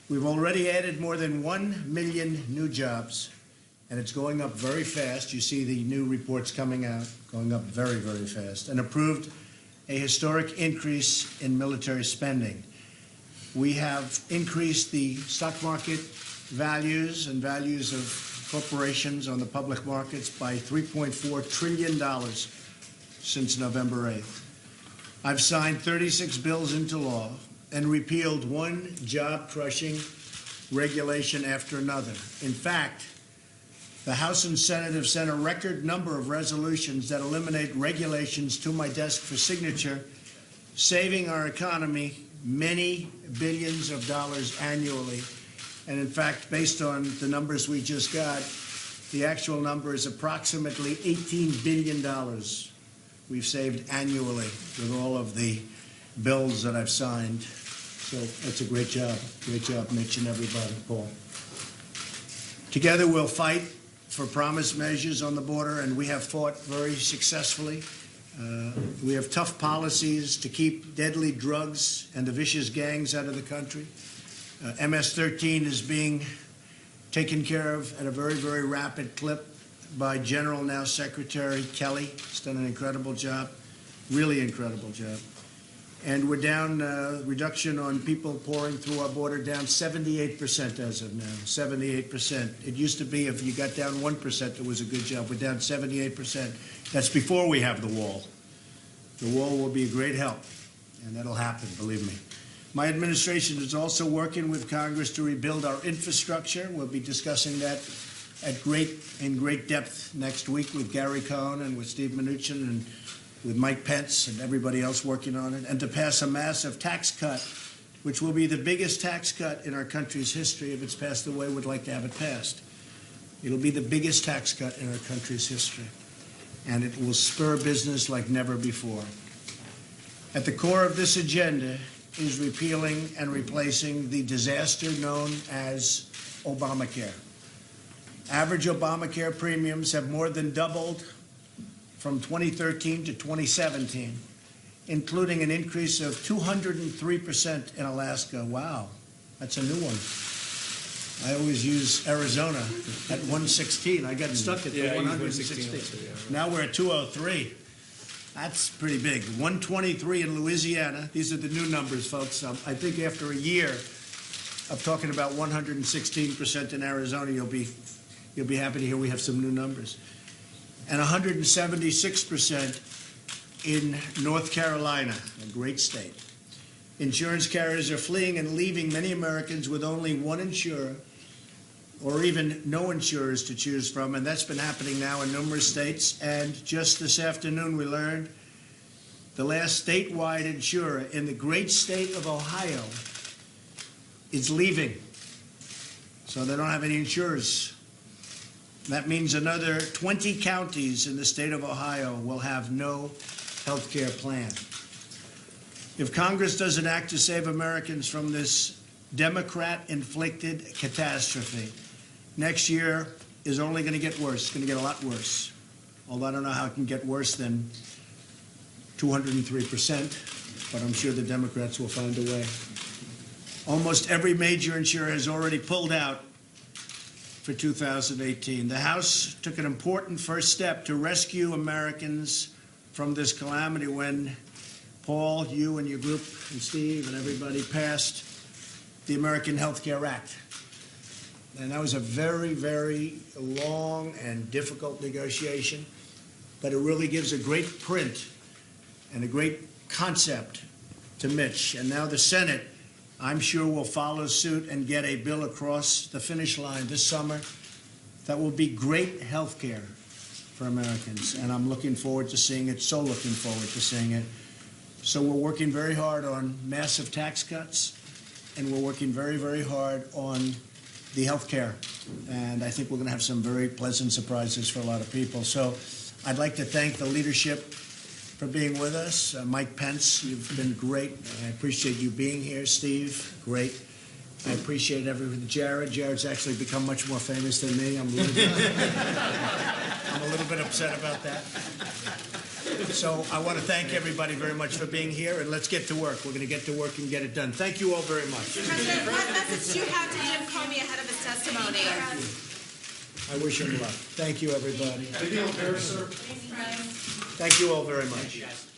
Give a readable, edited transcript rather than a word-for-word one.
We've already added more than 1 million new jobs, and it's going up very fast. You see the new reports coming out, going up very, very fast, and approved a historic increase in military spending. We have increased the stock market values and values of corporations on the public markets by $3.4 trillion since November 8th. I've signed 36 bills into law and repealed one job-crushing regulation after another. In fact, the House and Senate have sent a record number of resolutions that eliminate regulations to my desk for signature, saving our economy many billions of dollars annually. And in fact, based on the numbers we just got, the actual number is approximately $18 billion we've saved annually with all of the bills that I've signed. So that's a great job. Great job, Mitch and everybody, Paul. Together we'll fight for promised measures on the border, and we have fought very successfully. We have tough policies to keep deadly drugs and the vicious gangs out of the country. MS-13 is being taken care of at a very, very rapid clip by General, now Secretary Kelly. He's done an incredible job, really incredible job. And we're down, reduction on people pouring through our border down 78% as of now, 78%. It used to be if you got down 1%, it was a good job. We're down 78%. That's before we have the wall. The wall will be a great help, and that'll happen, believe me. My administration is also working with Congress to rebuild our infrastructure. We'll be discussing that in great depth next week with Gary Cohn and with Steve Mnuchin and with Mike Pence and everybody else working on it, and to pass a massive tax cut, which will be the biggest tax cut in our country's history if it's passed the way we'd like to have it passed. It'll be the biggest tax cut in our country's history, and it will spur business like never before. At the core of this agenda is repealing and replacing the disaster known as Obamacare. Average Obamacare premiums have more than doubled from 2013 to 2017, including an increase of 203% in Alaska. Wow, that's a new one. I always use Arizona at 116. I got stuck at the 116. Now we're at 203. That's pretty big. 123 in Louisiana. These are the new numbers, folks. I think after a year of talking about 116% in Arizona, you'll be happy to hear we have some new numbers. And 176% in North Carolina, a great state. Insurance carriers are fleeing and leaving many Americans with only one insurer or even no insurers to choose from, and that's been happening now in numerous states. And just this afternoon we learned the last statewide insurer in the great state of Ohio is leaving, so they don't have any insurers. That means another 20 counties in the state of Ohio will have no health care plan. If Congress doesn't act to save Americans from this Democrat-inflicted catastrophe, next year is only going to get worse. It's going to get a lot worse. Although I don't know how it can get worse than 203%, but I'm sure the Democrats will find a way. Almost every major insurer has already pulled out for 2018. The House took an important first step to rescue Americans from this calamity when Paul, you and your group, and Steve and everybody passed the American Health Care Act. And that was a very, very long and difficult negotiation, but it really gives a great print and a great concept to Mitch. And now the Senate, I'm sure, will follow suit and get a bill across the finish line this summer that will be great health care for Americans. And I'm looking forward to seeing it, so looking forward to seeing it. So we're working very hard on massive tax cuts, and we're working very, very hard on the health care. And I think we're going to have some very pleasant surprises for a lot of people. So I'd like to thank the leadership for being with us. Mike Pence, you've been great. I appreciate you being here. Steve, great. I appreciate everything. Jared's actually become much more famous than me. I'm a little bit upset about that. So I want to thank everybody very much for being here, and let's get to work. We're going to get to work and get it done. Thank you all very much. President, what message do you have testimony. I wish him luck. Thank you, everybody. Thank you all very much.